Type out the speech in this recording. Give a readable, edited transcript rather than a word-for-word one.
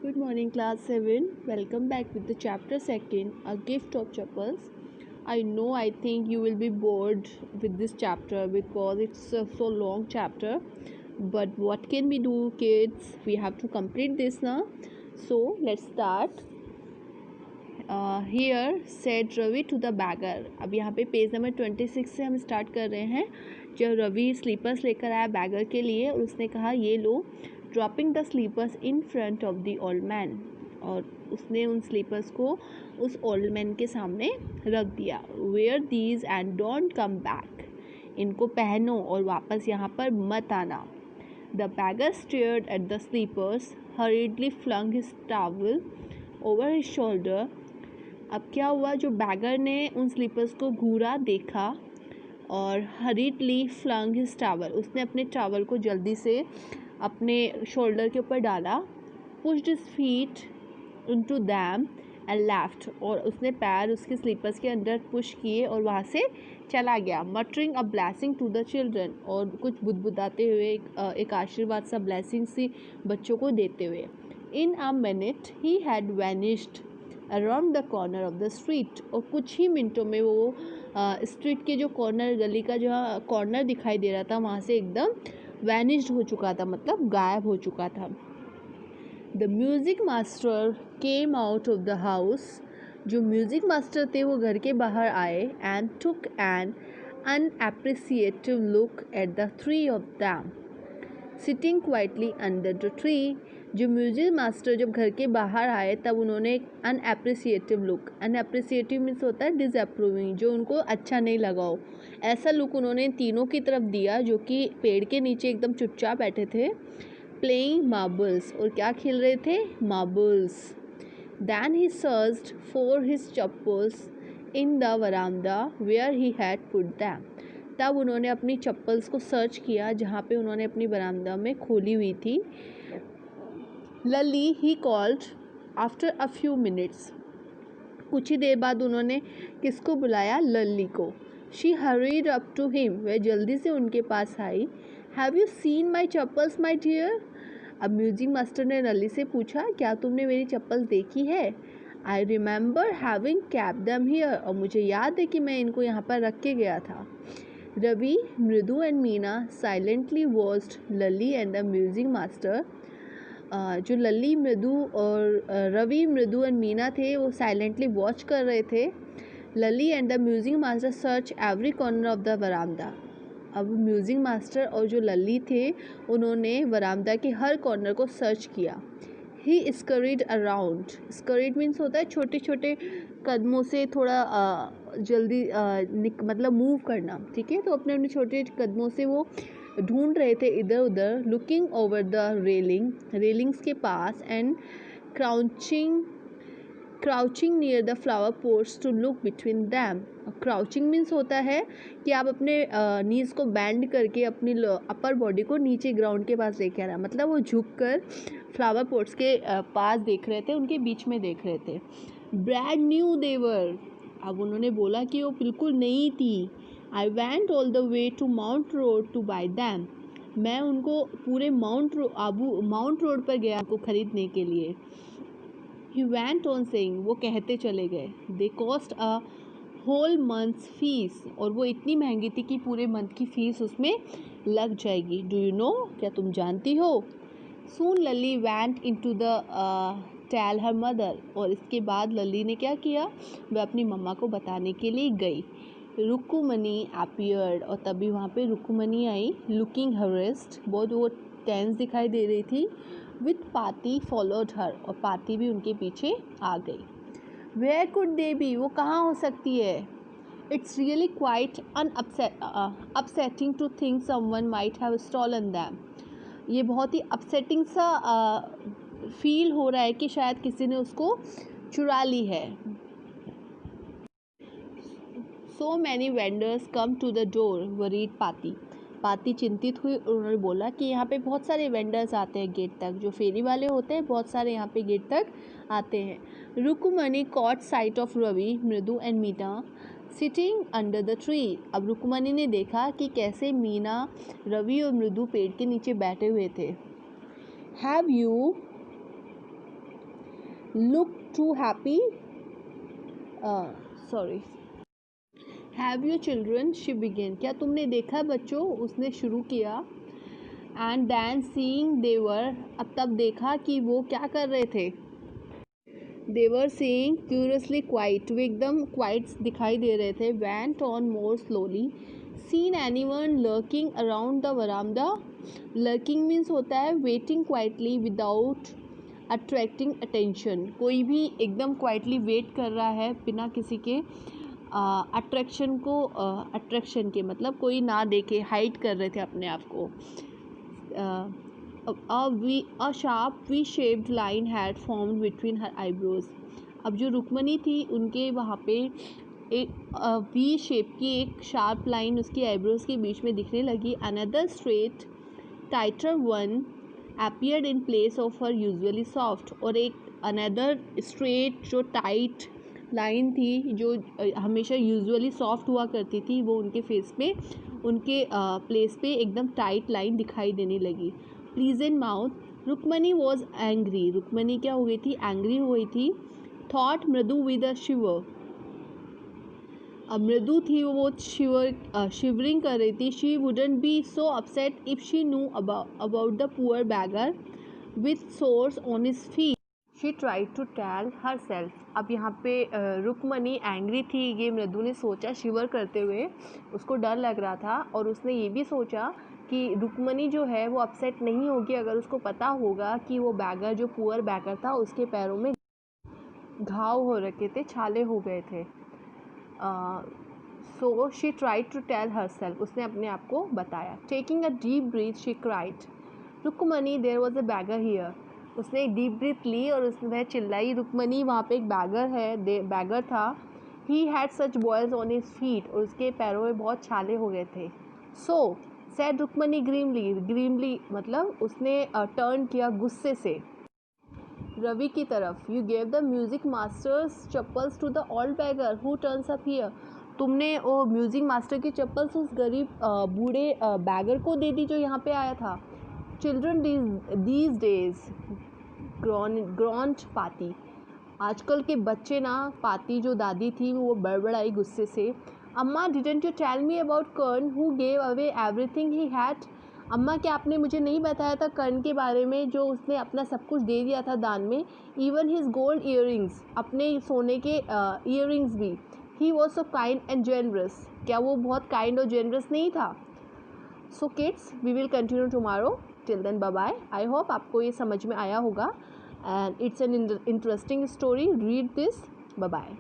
Good morning, class 7. Welcome back with the chapter 2nd, A Gift of Chappals. I think you will be bored with this chapter because it's a so long chapter. But what can we do, kids? We have to complete this now. So let's start. Here said Ravi to the beggar. अब यहाँ पे page number 26 से हम start कर रहे हैं. जब Ravi slippers लेकर आया बैगर के लिए और उसने कहा ये लो, dropping the slippers in front of the old man, और उसने उन स्लीपर्स को उस ओल्ड मैन के सामने रख दिया. Wear these and don't come back, इनको पहनो और वापस यहाँ पर मत आना. The beggar stared at the slippers, hurriedly flung his towel over his shoulder. अब क्या हुआ, जो बैगर ने उन स्लीपर्स को घूरा, देखा और हरीडली फ्लंग हिज टॉवल, उसने अपने टॉवल को जल्दी से अपने शोल्डर के ऊपर डाला. Pushed his feet into them and left, और उसने पैर उसके स्लीपर्स के अंदर पुश किए और वहाँ से चला गया. Muttering a blessing to the children, और कुछ बुदबुदाते हुए एक आशीर्वाद सा, ब्लेसिंग सी बच्चों को देते हुए. In a minute he had vanished around the corner of the street, और कुछ ही मिनटों में वो स्ट्रीट के जो कॉर्नर, गली का जो कॉर्नर दिखाई दे रहा था, वहाँ से एकदम वैनिश्ड हो चुका था, मतलब गायब हो चुका था. The music master came out of the house, जो म्यूज़िक मास्टर थे वो घर के बाहर आए. And took an unappreciative look at the three of them sitting quietly under the tree. जो म्यूजिक मास्टर जब घर के बाहर आए तब उन्होंने एक अनएप्रिसिएटिव लुक, अनएप्रिसिएटिव मीन्स होता है डिसअप्रूविंग, जो उनको अच्छा नहीं लगा हो, ऐसा लुक उन्होंने तीनों की तरफ दिया जो कि पेड़ के नीचे एकदम चुपचाप बैठे थे. प्लेइंग मार्बल्स, और क्या खेल रहे थे, marbles. Then he searched for his chappals in the verandah where he had put them. तब उन्होंने अपनी चप्पल्स को सर्च किया जहाँ पे उन्होंने अपनी बरामदा में खोली हुई थी. Lalli he called after a few minutes, कुछ ही देर बाद उन्होंने किसको बुलाया, लली को. She hurried up to him, वह जल्दी से उनके पास आई. Have you seen my chappals my dear. अब म्यूजिक मास्टर ने लली से पूछा, क्या तुमने मेरी चप्पल देखी है. I remember having cap them here, और मुझे याद है कि मैं इनको यहाँ पर रख के गया था. Ravi, Mridu and Meena silently watched Lalli and the music master. जो लली, मृदु और रवि, मृदु एंड मीना थे वो साइलेंटली वॉच कर रहे थे. Lalli and the music master search every corner of the verandah. अब म्यूजिक मास्टर और जो लली थे उन्होंने वरामदा के हर कॉर्नर को सर्च किया. ही स्करीड अराउंड, स्करीड मीन्स होता है छोटे छोटे कदमों से थोड़ा जल्दी मतलब मूव करना, ठीक है. तो अपने अपने छोटे कदमों से वो ढूंढ रहे थे इधर उधर. लुकिंग ओवर द रेलिंग्स के पास. And crouching near the flower pots to look between them. Crouching means होता है कि आप अपने नीज़ को बैंड करके अपनी अपर बॉडी को नीचे ग्राउंड के पास लेके आना, मतलब वो झुक कर फ्लावर पोट्स के पास देख रहे थे, उनके बीच में देख रहे थे. ब्रैंड न्यू देवर, अब उन्होंने बोला कि वो बिल्कुल नई थी. I went all the way to Mount Road to buy them, मैं उनको पूरे माउंट रोड पर गया उनको खरीदने के लिए. ही वेंट ऑन सेइंग, वो कहते चले गए. They cost a whole month's fees, और वो इतनी महंगी थी कि पूरे मंथ की फीस उसमें लग जाएगी. डू यू नो, क्या तुम जानती हो. Soon Lalli went into the tell her mother, और इसके बाद लली ने क्या किया, वह अपनी मम्मा को बताने के लिए गई. रुक्कुमनी अपीयर्ड, और तभी वहाँ पे रुक्कुमनी आई. लुकिंग हरेस्ड, बहुत वो टेंस दिखाई दे रही थी. विथ पाती फॉलोड हर, और पाती भी उनके पीछे आ गई. वेयर कुड दे बी, वो कहाँ हो सकती है. It's really quite upsetting to think someone might have stolen them. ये बहुत ही अपसेटिंग सा फील हो रहा है कि शायद किसी ने उसको चुरा ली है. So many vendors come to the door worried पाती. पाती चिंतित हुई, उन्होंने बोला कि यहाँ पे बहुत सारे वेंडर्स आते हैं गेट तक, जो फेरी वाले होते हैं बहुत सारे यहाँ पे गेट तक आते हैं. Rukmani caught sight of Ravi, Mridu and Meena sitting under the tree. अब रुक्मणी ने देखा कि कैसे मीना, रवि और मृदु पेड़ के नीचे बैठे हुए थे. Have you look too happy. Sorry. Have you children? She began. क्या तुमने देखा बच्चों? उसने शुरू किया. And then seeing they were, अब तब देखा कि वो क्या कर रहे थे. They were seeing curiously quiet. वो एकदम quiet दिखाई दे रहे थे. Went on more slowly. Seen anyone lurking around the veranda? Lurking means होता है waiting quietly without attracting attention. कोई भी एकदम quietly wait कर रहा है बिना किसी के अट्रैक्शन को अट्रैक्शन के मतलब कोई ना देखे हाइड कर रहे थे अपने आप को. A sharp V-shaped line had formed between her eyebrows. अब जो रुक्मणी थी उनके वहाँ पे एक वी शेप की एक शार्प लाइन उसकी आईब्रोज के बीच में दिखने लगी. Another straight tighter one appeared in place of her usually soft. और एक another straight जो टाइट लाइन थी जो हमेशा यूजुअली सॉफ्ट हुआ करती थी वो उनके फेस पे उनके प्लेस पे एकदम टाइट लाइन दिखाई देने लगी. Pleasant mouth. Rukmini was angry. Rukmini क्या हो गई थी? एंग्री हो गई थी. थॉट मृदु विद अ शिवर. अब मृदु थी वो शिवरिंग कर रही थी. She wouldn't be so upset if she knew about the poor beggar with sores on his feet. She tried to tell herself. अब यहाँ पे रुक्मणी एंग्री थी. ये मृदु ने सोचा शिवर करते हुए. उसको डर लग रहा था और उसने ये भी सोचा कि रुक्मणी जो है वो अपसेट नहीं होगी अगर उसको पता होगा कि वो बैगर जो पुअर बैगर था उसके पैरों में घाव हो रखे थे, छाले हो गए थे. So she tried to tell herself. उसने अपने आप को बताया. Taking a deep breath she cried, Rukmini there was a beggar here. उसने एक डीप ब्रीथ ली और उसने वह चिल्लाई, रुक्मणी वहाँ पे एक बैगर है, बैगर था. He had such boils on his feet. और उसके पैरों में बहुत छाले हो गए थे. So sad Rukmini ग्रीमली. ग्रीमली मतलब उसने टर्न किया गुस्से से रवि की तरफ. You gave the music master's chappals to the old beggar who turns up here. तुमने वो म्यूजिक मास्टर की चप्पल्स उस गरीब बूढ़े बैगर को दे दी जो यहाँ पे आया था. चिल्ड्रन दीज डेज ग्रॉन्ट पाती. आजकल के बच्चे ना, पाती जो दादी थी वो बड़बड़ाई गुस्से से. Amma didn't you tell me about Karna who gave away everything he had. अम्मा क्या आपने मुझे नहीं बताया था कर्ण के बारे में जो उसने अपना सब कुछ दे दिया था दान में. इवन हिज गोल्ड ईयरिंग्स, अपने सोने के ईयरिंग्स भी. He was so kind and generous. क्या वो बहुत काइंड और जेनरस नहीं था. So kids, we will continue tomorrow. Till then bye bye. I hope आपको ये समझ में आया होगा and it's an interesting story. Read this. Bye bye.